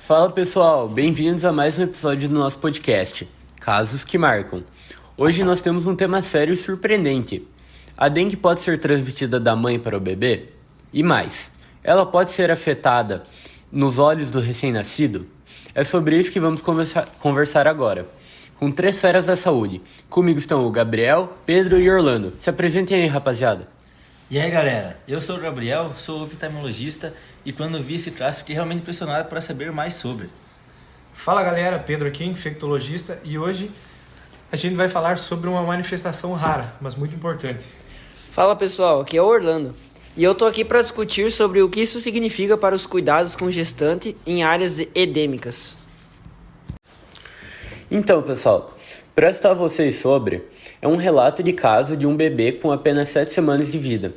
Fala pessoal, bem-vindos a mais um episódio do nosso podcast, Casos que Marcam. Hoje nós temos um tema sério e surpreendente. A dengue pode ser transmitida da mãe para o bebê? E mais, ela pode ser afetada nos olhos do recém-nascido? É sobre isso que vamos conversar agora, com 3 feras da saúde. Comigo estão o Gabriel, Pedro e Orlando. Se apresentem aí, rapaziada. E aí galera, eu sou o Gabriel, sou oftalmologista e quando vi esse caso fiquei realmente impressionado para saber mais sobre. Fala galera, Pedro aqui, infectologista, e hoje a gente vai falar sobre uma manifestação rara, mas muito importante. Fala pessoal, aqui é o Orlando e eu tô aqui para discutir sobre o que isso significa para os cuidados com gestante em áreas endêmicas. Então pessoal, para citar vocês sobre, é um relato de caso de um bebê com apenas 7 semanas de vida,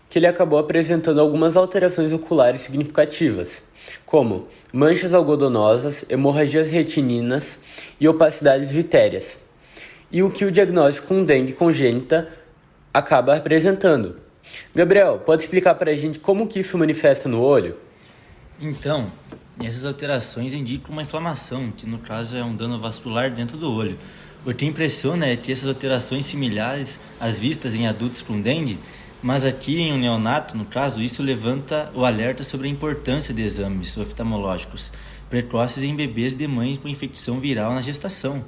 que ele acabou apresentando algumas alterações oculares significativas, como manchas algodonosas, hemorragias retininas e opacidades vitéreas, e o que o diagnóstico com dengue congênita acaba apresentando. Gabriel, pode explicar para a gente como que isso manifesta no olho? Então, essas alterações indicam uma inflamação, que no caso é um dano vascular dentro do olho. O que impressiona é que essas alterações similares às vistas em adultos com dengue, mas aqui em um neonato, no caso, isso levanta o alerta sobre a importância de exames oftalmológicos precoces em bebês de mães com infecção viral na gestação.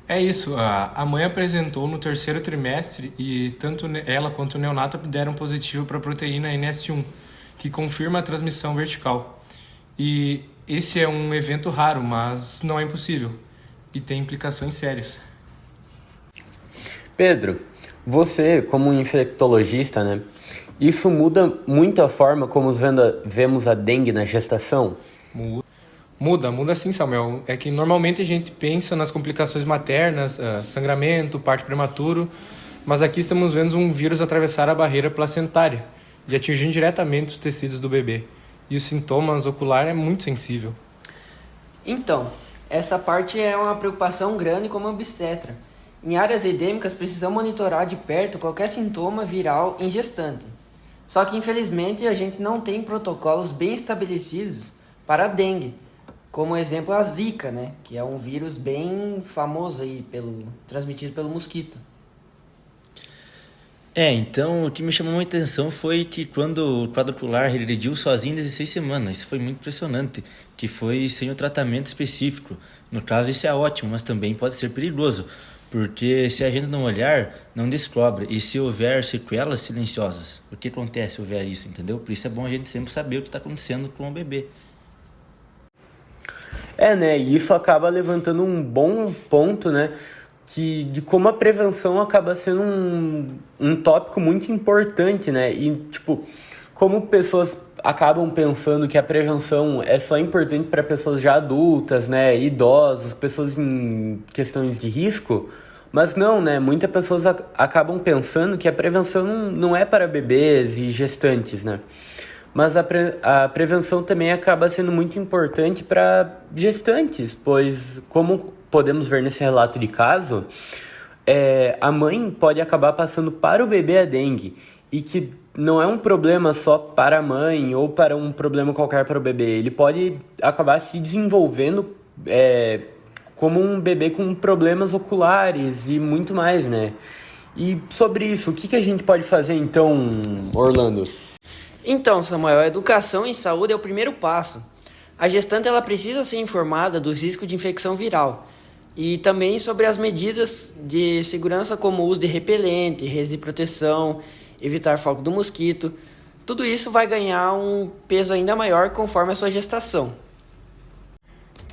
É isso, a mãe apresentou no 3º trimestre e tanto ela quanto o neonato deram positivo para a proteína NS1, que confirma a transmissão vertical. E esse é um evento raro, mas não é impossível e tem implicações sérias. Pedro, você como um infectologista, né? Isso muda muito a forma como vemos a dengue na gestação? Muda sim, Samuel. É que normalmente a gente pensa nas complicações maternas, sangramento, parto prematuro, mas aqui estamos vendo um vírus atravessar a barreira placentária e atingir diretamente os tecidos do bebê. E os sintomas oculares é muito sensível. Então, essa parte é uma preocupação grande como obstetra. Em áreas endêmicas precisamos monitorar de perto qualquer sintoma viral em gestante. Só que infelizmente a gente não tem protocolos bem estabelecidos para a dengue, como exemplo a Zika, né? Que é um vírus bem famoso aí transmitido pelo mosquito. Então o que me chamou muita atenção foi que quando o quadro ocular regrediu sozinho em 16 semanas, isso foi muito impressionante, que foi sem o tratamento específico. No caso isso é ótimo, mas também pode ser perigoso, porque se a gente não olhar, não descobre, e se houver sequelas silenciosas, o que acontece se houver isso, entendeu? Por isso é bom a gente sempre saber o que está acontecendo com o bebê. Né, e isso acaba levantando um bom ponto, né, de como a prevenção acaba sendo um tópico muito importante, né, e, como pessoas acabam pensando que a prevenção é só importante para pessoas já adultas, né, idosos, pessoas em questões de risco, mas não, né, muitas pessoas acabam pensando que a prevenção não é para bebês e gestantes, né. Mas a prevenção também acaba sendo muito importante para gestantes, pois, como podemos ver nesse relato de caso, a mãe pode acabar passando para o bebê a dengue, e que não é um problema só para a mãe ou para um problema qualquer para o bebê. Ele pode acabar se desenvolvendo como um bebê com problemas oculares e muito mais, né? E sobre isso, o que a gente pode fazer então, Orlando? Então, Samuel, a educação em saúde é o primeiro passo. A gestante ela precisa ser informada dos riscos de infecção viral e também sobre as medidas de segurança como o uso de repelente, redes de proteção, evitar foco do mosquito. Tudo isso vai ganhar um peso ainda maior conforme a sua gestação.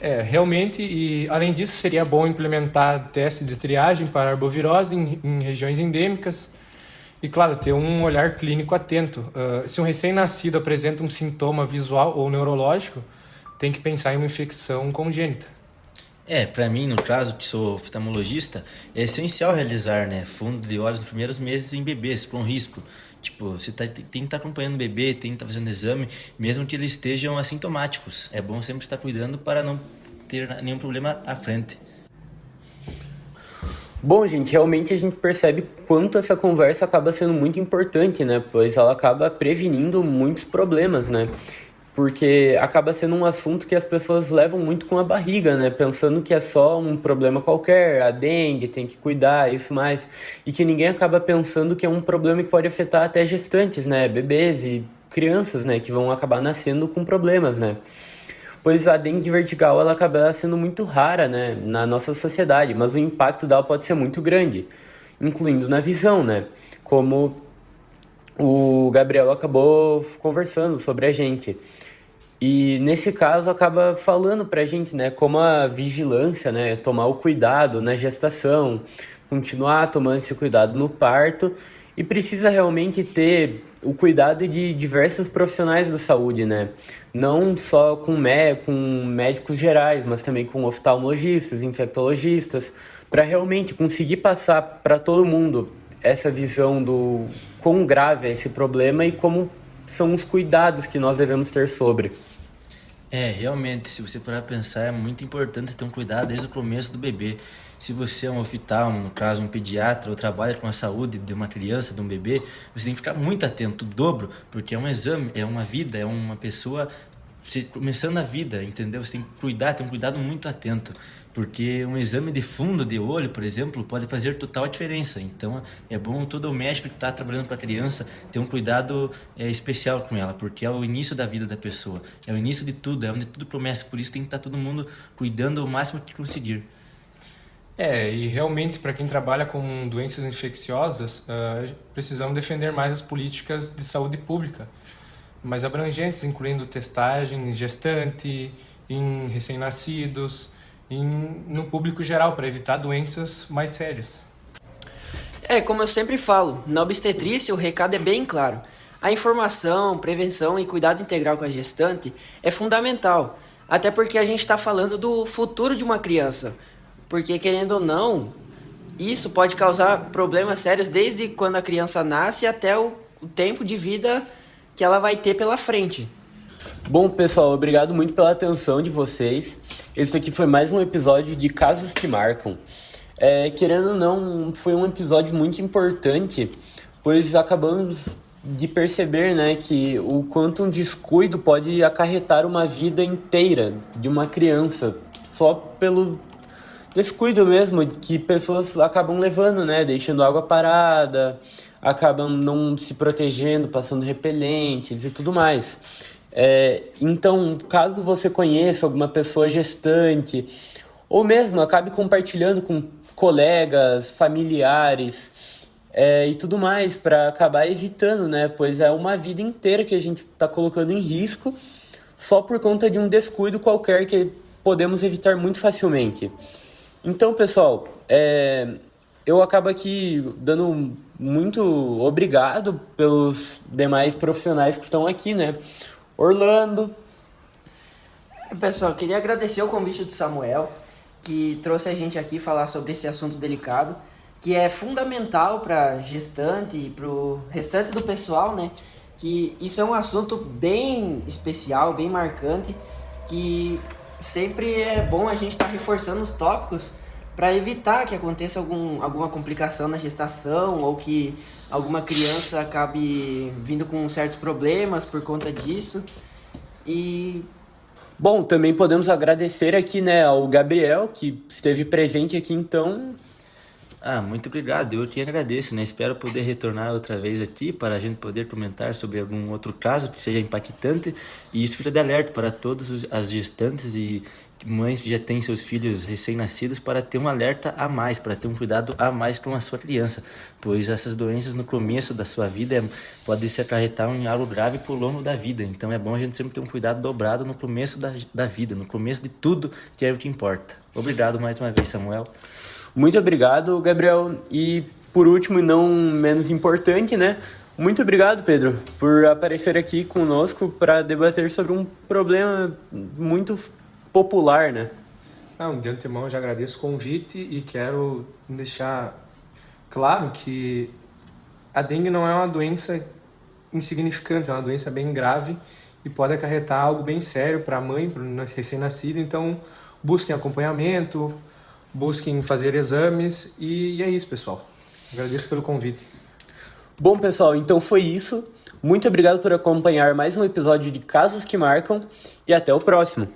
Realmente, e além disso seria bom implementar teste de triagem para arbovirose em regiões endêmicas. E, claro, ter um olhar clínico atento. Se um recém-nascido apresenta um sintoma visual ou neurológico, tem que pensar em uma infecção congênita. Para mim, no caso, que sou oftalmologista, é essencial realizar, fundo de olhos nos primeiros meses em bebês com risco. Você tem que estar acompanhando o bebê, tem que estar fazendo exame, mesmo que eles estejam assintomáticos. É bom sempre estar cuidando para não ter nenhum problema à frente. Bom, gente, realmente a gente percebe quanto essa conversa acaba sendo muito importante, né? Pois ela acaba prevenindo muitos problemas, né? porque acaba sendo um assunto que as pessoas levam muito com a barriga, né? Pensando que é só um problema qualquer, a dengue, tem que cuidar, isso mais. E que ninguém acaba pensando que é um problema que pode afetar até gestantes, né? Bebês e crianças, né? Que vão acabar nascendo com problemas, né? Pois a dengue vertical, ela acaba sendo muito rara, né? Na nossa sociedade, mas o impacto dela pode ser muito grande, incluindo na visão, né? Como o Gabriel acabou conversando sobre a gente. E nesse caso acaba falando pra gente, né, como a vigilância, né, tomar o cuidado na gestação, continuar tomando esse cuidado no parto e precisa realmente ter o cuidado de diversos profissionais da saúde, né? Não só com médicos gerais, mas também com oftalmologistas, infectologistas, para realmente conseguir passar para todo mundo essa visão do quão grave é esse problema e como são os cuidados que nós devemos ter sobre. Realmente, se você parar pra pensar, é muito importante ter um cuidado desde o começo do bebê. Se você é um oftalmo, no caso um pediatra, ou trabalha com a saúde de uma criança, de um bebê, você tem que ficar muito atento, o dobro, porque é um exame, é uma vida, é uma pessoa começando a vida, entendeu? Você tem que cuidar, ter um cuidado muito atento, porque um exame de fundo de olho, por exemplo, pode fazer total diferença. Então é bom todo o médico que está trabalhando com a criança ter um cuidado especial com ela, porque é o início da vida da pessoa, é o início de tudo, é onde tudo começa, por isso tem que estar todo mundo cuidando o máximo que conseguir. E realmente, para quem trabalha com doenças infecciosas, precisamos defender mais as políticas de saúde pública, mais abrangentes, incluindo testagem em gestante, em recém-nascidos, no público geral, para evitar doenças mais sérias. Como eu sempre falo, na obstetrícia o recado é bem claro. A informação, prevenção e cuidado integral com a gestante é fundamental, até porque a gente está falando do futuro de uma criança. Porque, querendo ou não, isso pode causar problemas sérios desde quando a criança nasce até o tempo de vida que ela vai ter pela frente. Bom, pessoal, obrigado muito pela atenção de vocês. Esse aqui foi mais um episódio de Casos que Marcam. Querendo ou não, foi um episódio muito importante, pois acabamos de perceber, né, que o quanto um descuido pode acarretar uma vida inteira de uma criança, só pelo descuido mesmo que pessoas acabam levando, né, deixando água parada, acabam não se protegendo, passando repelentes e tudo mais. Então, caso você conheça alguma pessoa gestante, ou mesmo acabe compartilhando com colegas, familiares e tudo mais, para acabar evitando, né? Pois é uma vida inteira que a gente está colocando em risco só por conta de um descuido qualquer que podemos evitar muito facilmente. Então, pessoal, eu acabo aqui dando muito obrigado pelos demais profissionais que estão aqui, né? Orlando. Pessoal, queria agradecer o convite do Samuel, que trouxe a gente aqui falar sobre esse assunto delicado, que é fundamental para gestante e para o restante do pessoal, né? Que isso é um assunto bem especial, bem marcante, que sempre é bom a gente estar reforçando os tópicos para evitar que aconteça alguma complicação na gestação ou que alguma criança acabe vindo com certos problemas por conta disso. Bom, também podemos agradecer aqui, né, ao Gabriel, que esteve presente aqui, então. Muito obrigado, eu te agradeço, né? Espero poder retornar outra vez aqui para a gente poder comentar sobre algum outro caso que seja impactante, e isso fica de alerta para todas as gestantes e mães que já têm seus filhos recém-nascidos, para ter um alerta a mais, para ter um cuidado a mais com a sua criança, pois essas doenças no começo da sua vida podem se acarretar em algo grave por longo da vida. Então é bom a gente sempre ter um cuidado dobrado no começo da vida, no começo de tudo, que é o que importa. Obrigado mais uma vez, Samuel. Muito obrigado, Gabriel. E por último e não menos importante, né? Muito obrigado, Pedro, por aparecer aqui conosco para debater sobre um problema muito popular, né? De antemão eu já agradeço o convite e quero deixar claro que a dengue não é uma doença insignificante, é uma doença bem grave e pode acarretar algo bem sério para a mãe, para o recém-nascido. Então, busquem acompanhamento, busquem fazer exames e é isso, pessoal. Agradeço pelo convite. Bom, pessoal, então foi isso. Muito obrigado por acompanhar mais um episódio de Casos que Marcam e até o próximo.